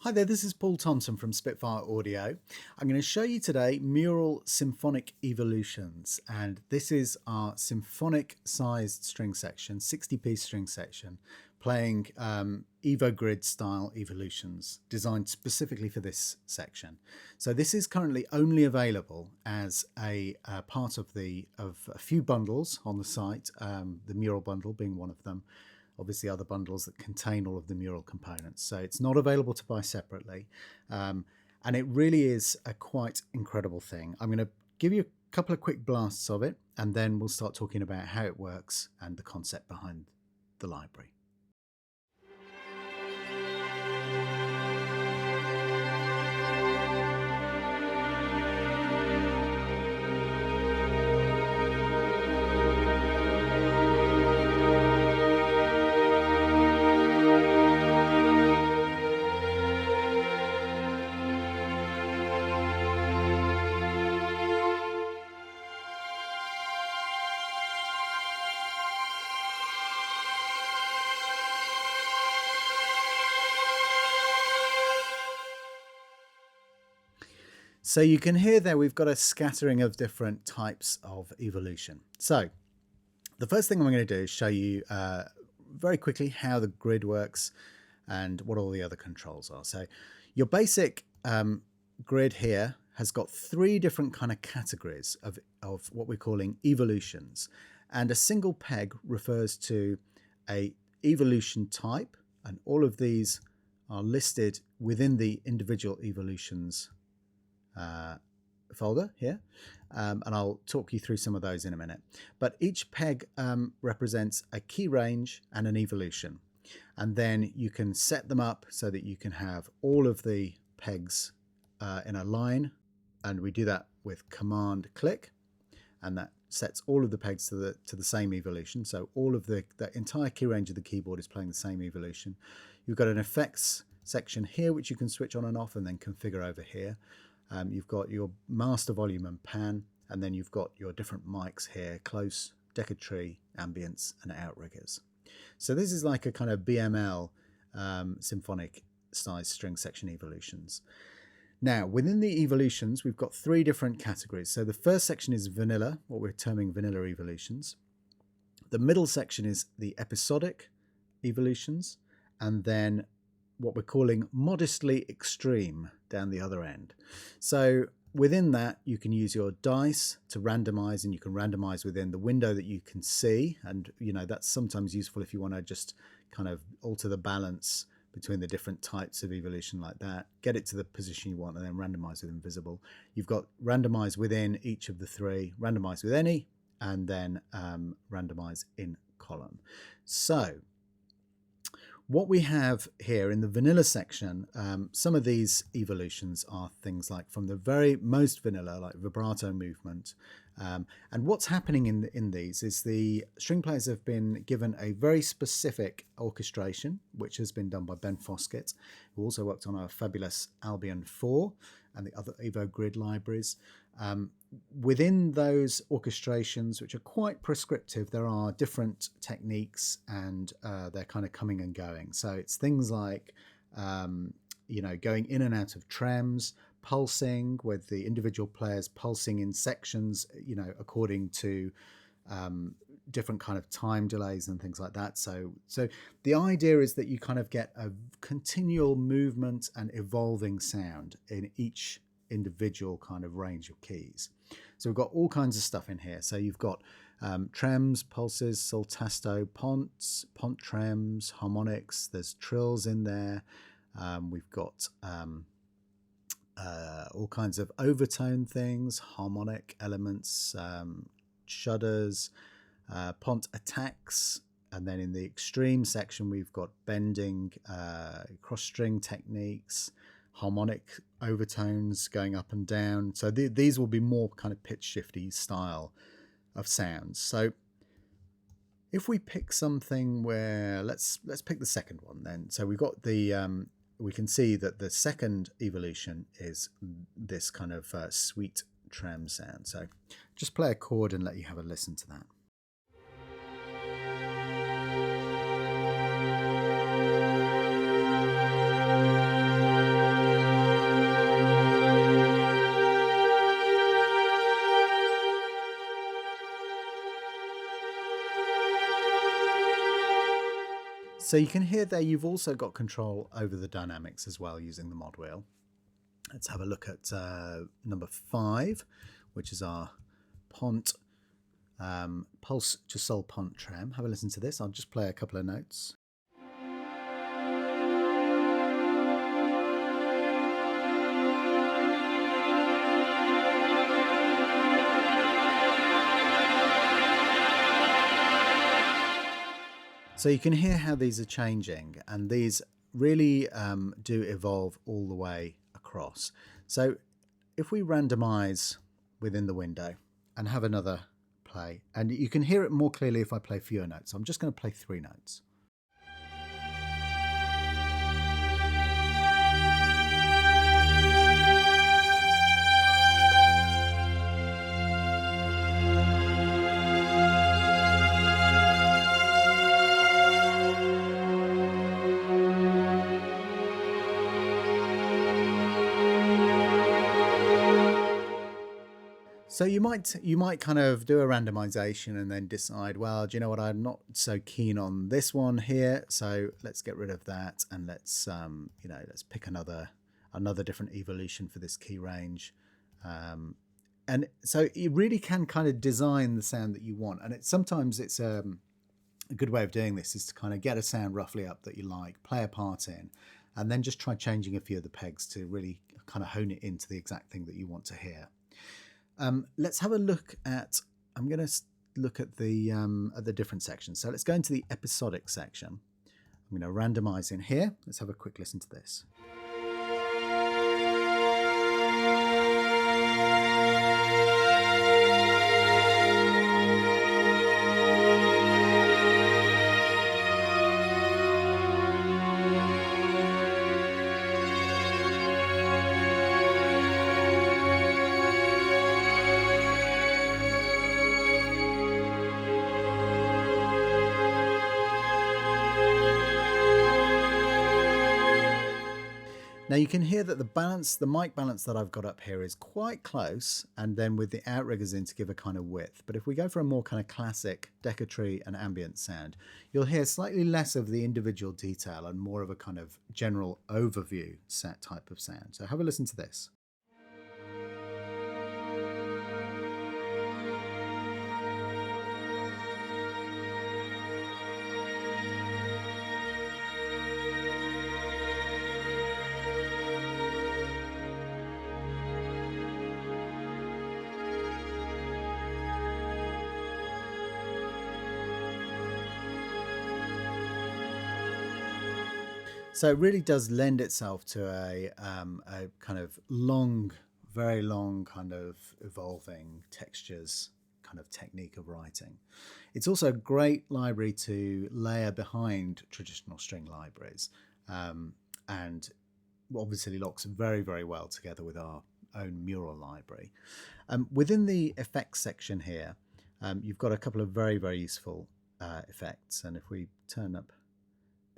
Hi there, this is Paul Thompson from Spitfire Audio. I'm going to show you today Mural Symphonic Evolutions, and this is our symphonic sized string section, 60-piece string section, playing Evo Grid style evolutions designed specifically for this section. So this is currently only available as a part of a few bundles on the site, the Mural bundle being one of them. Obviously other bundles that contain all of the Mural components. So it's not available to buy separately. And it really is a quite incredible thing. I'm going to give you a couple of quick blasts of it, and then we'll start talking about how it works and the concept behind the library. So you can hear there we've got a scattering of different types of evolution. So the first thing I'm going to do is show you very quickly how the grid works and what all the other controls are. So your basic grid here has got three different kind of categories of what we're calling evolutions. And a single peg refers to a evolution type, and all of these are listed within the individual evolutions folder here, and I'll talk you through some of those in a minute. But each peg represents a key range and an evolution, and then you can set them up so that you can have all of the pegs in a line, and we do that with command click, and that sets all of the pegs to the same evolution. So all of the entire key range of the keyboard is playing the same evolution. You've got an effects section here which you can switch on and off and then configure over here. You've got your master volume and pan, and then you've got your different mics here: close, decade-tree, ambience, and outriggers. So this is like a kind of BML symphonic size string section evolutions. Now, within the evolutions, we've got three different categories. So the first section is vanilla, what we're terming vanilla evolutions. The middle section is the episodic evolutions, and then what we're calling modestly extreme down the other end. So within that, you can use your dice to randomize, and you can randomize within the window that you can see. And that's sometimes useful if you want to just kind of alter the balance between the different types of evolution like that, get it to the position you want, and then randomize with invisible. You've got randomize within each of the three, randomize with any, and then randomize in column. So what we have here in the vanilla section, some of these evolutions are things like from the very most vanilla, like vibrato movement. And what's happening in these is the string players have been given a very specific orchestration, which has been done by Ben Foskett, who also worked on our fabulous Albion 4 and the other Evo Grid libraries. Within those orchestrations, which are quite prescriptive, there are different techniques, and they're kind of coming and going. So it's things like, going in and out of trems, pulsing with the individual players pulsing in sections, according to different kind of time delays and things like that. So the idea is that you kind of get a continual movement and evolving sound in each individual kind of range of keys. So we've got all kinds of stuff in here. So you've got trems, pulses, soltasto, ponts, pont trems, harmonics. There's trills in there. We've got all kinds of overtone things, harmonic elements, shudders, pont attacks. And then in the extreme section, we've got bending, cross string techniques, harmonic overtones going up and down. So these will be more kind of pitch shifty style of sounds. So if we pick something where, let's pick the second one then. So we've got the we can see that the second evolution is this kind of sweet trem sound. So just play a chord and let you have a listen to that. So you can hear there you've also got control over the dynamics as well using the mod wheel. Let's have a look at number 5, which is our Pont Pulse to Sol Pont Trem. Have a listen to this. I'll just play a couple of notes. So you can hear how these are changing, and these really do evolve all the way across. So if we randomize within the window and have another play, and you can hear it more clearly if I play fewer notes. I'm just going to play 3 notes. So you might kind of do a randomization and then decide, well, do you know what, I'm not so keen on this one here, so let's get rid of that, and let's let's pick another different evolution for this key range. And so you really can kind of design the sound that you want, and sometimes it's a good way of doing this is to kind of get a sound roughly up that you like, play a part in, and then just try changing a few of the pegs to really kind of hone it into the exact thing that you want to hear. Let's have a look at, I'm going to look at the different sections. So let's go into the episodic section. I'm going to randomize in here. Let's have a quick listen to this. Now you can hear that the mic balance that I've got up here is quite close, and then with the outriggers in to give a kind of width. But if we go for a more kind of classic decatry and ambient sound, you'll hear slightly less of the individual detail and more of a kind of general overview set type of sound. So have a listen to this. So it really does lend itself to a kind of long, very long kind of evolving textures kind of technique of writing. It's also a great library to layer behind traditional string libraries, and obviously locks very, very well together with our own Mural library. Within the effects section here, you've got a couple of very, very useful effects, and if we turn up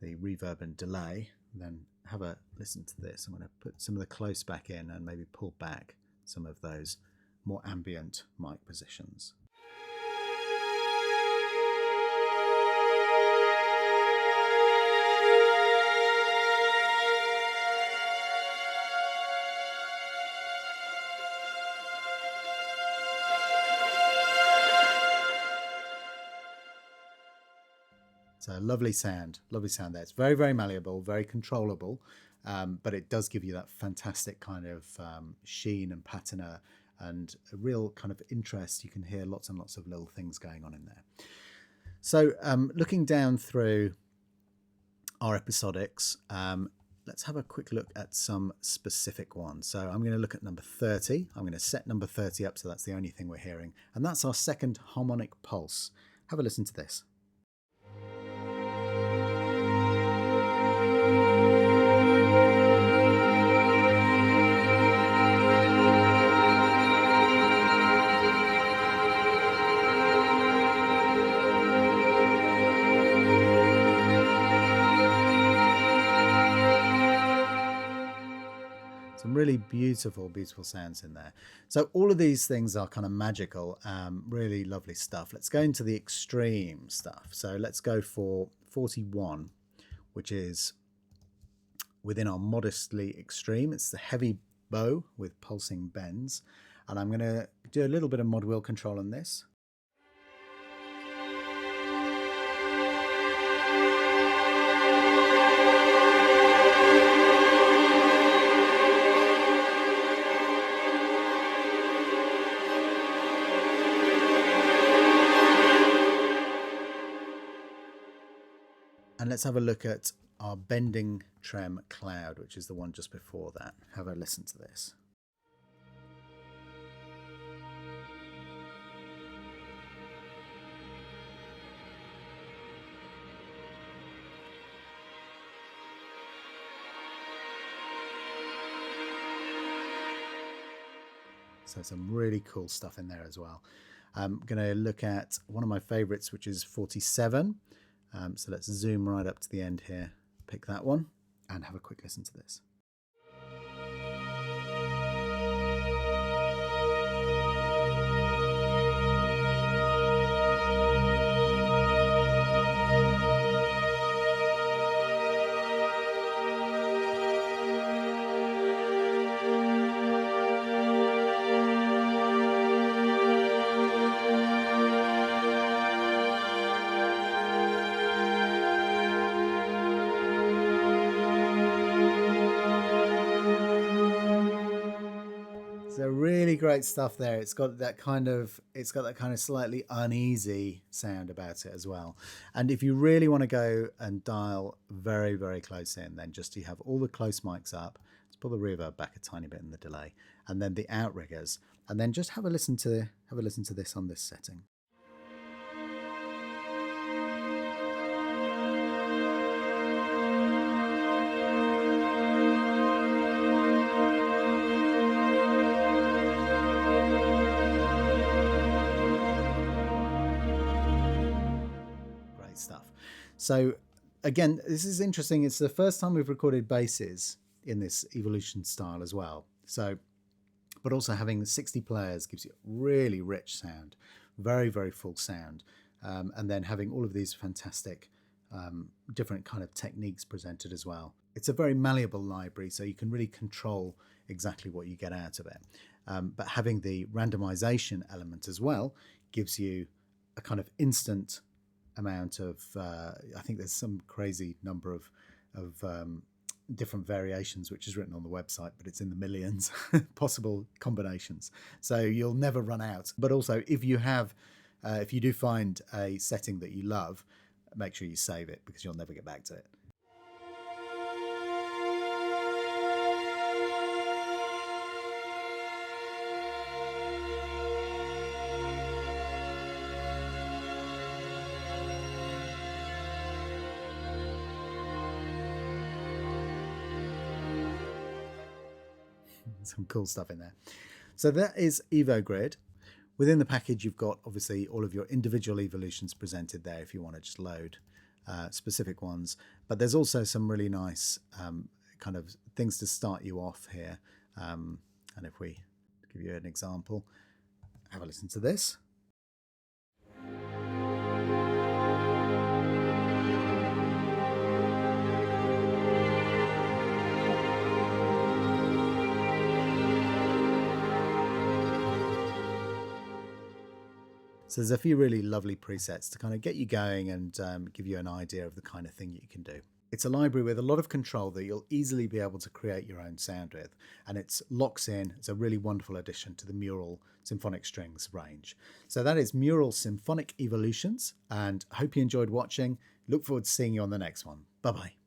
the reverb and delay, then have a listen to this. I'm going to put some of the close back in and maybe pull back some of those more ambient mic positions. So lovely sound there. It's very, very malleable, very controllable, but it does give you that fantastic kind of sheen and patina and a real kind of interest. You can hear lots and lots of little things going on in there. So looking down through our episodics, let's have a quick look at some specific ones. So I'm going to look at number 30. I'm going to set number 30 up so that's the only thing we're hearing. And that's our second harmonic pulse. Have a listen to this. Some really beautiful, beautiful sounds in there. So all of these things are kind of magical, really lovely stuff. Let's go into the extreme stuff. So let's go for 41. which is within our modestly extreme. It's the heavy bow with pulsing bends. And I'm going to do a little bit of mod wheel control on this. And let's have a look at our bending trem cloud, which is the one just before that. Have a listen to this. So some really cool stuff in there as well. I'm going to look at one of my favorites, which is 47. So let's zoom right up to the end here, pick that one, and have a quick listen to this. So really great stuff there. It's got that kind of slightly uneasy sound about it as well. And if you really want to go and dial very, very close in, then just you have all the close mics up. Let's pull the reverb back a tiny bit in the delay, and then the outriggers, and then just have a listen to this on this setting. Stuff. So again, this is interesting. It's the first time we've recorded basses in this evolution style as well. So, but also having 60 players gives you a really rich sound, very, very full sound. And then having all of these fantastic different kind of techniques presented as well. It's a very malleable library, so you can really control exactly what you get out of it. But having the randomization element as well gives you a kind of instant amount of I think there's some crazy number of different variations which is written on the website, but it's in the millions possible combinations, so you'll never run out. But also if you do find a setting that you love, make sure you save it, because you'll never get back to it. Some cool stuff in there. So that is Evo Grid. Within the package, you've got obviously all of your individual evolutions presented there if you want to just load specific ones. But there's also some really nice kind of things to start you off here. And if we give you an example, have a listen to this. So there's a few really lovely presets to kind of get you going and give you an idea of the kind of thing you can do. It's a library with a lot of control that you'll easily be able to create your own sound with, and it locks in. It's a really wonderful addition to the Mural Symphonic Strings range. So that is Mural Symphonic Evolutions, and I hope you enjoyed watching. Look forward to seeing you on the next one. Bye-bye.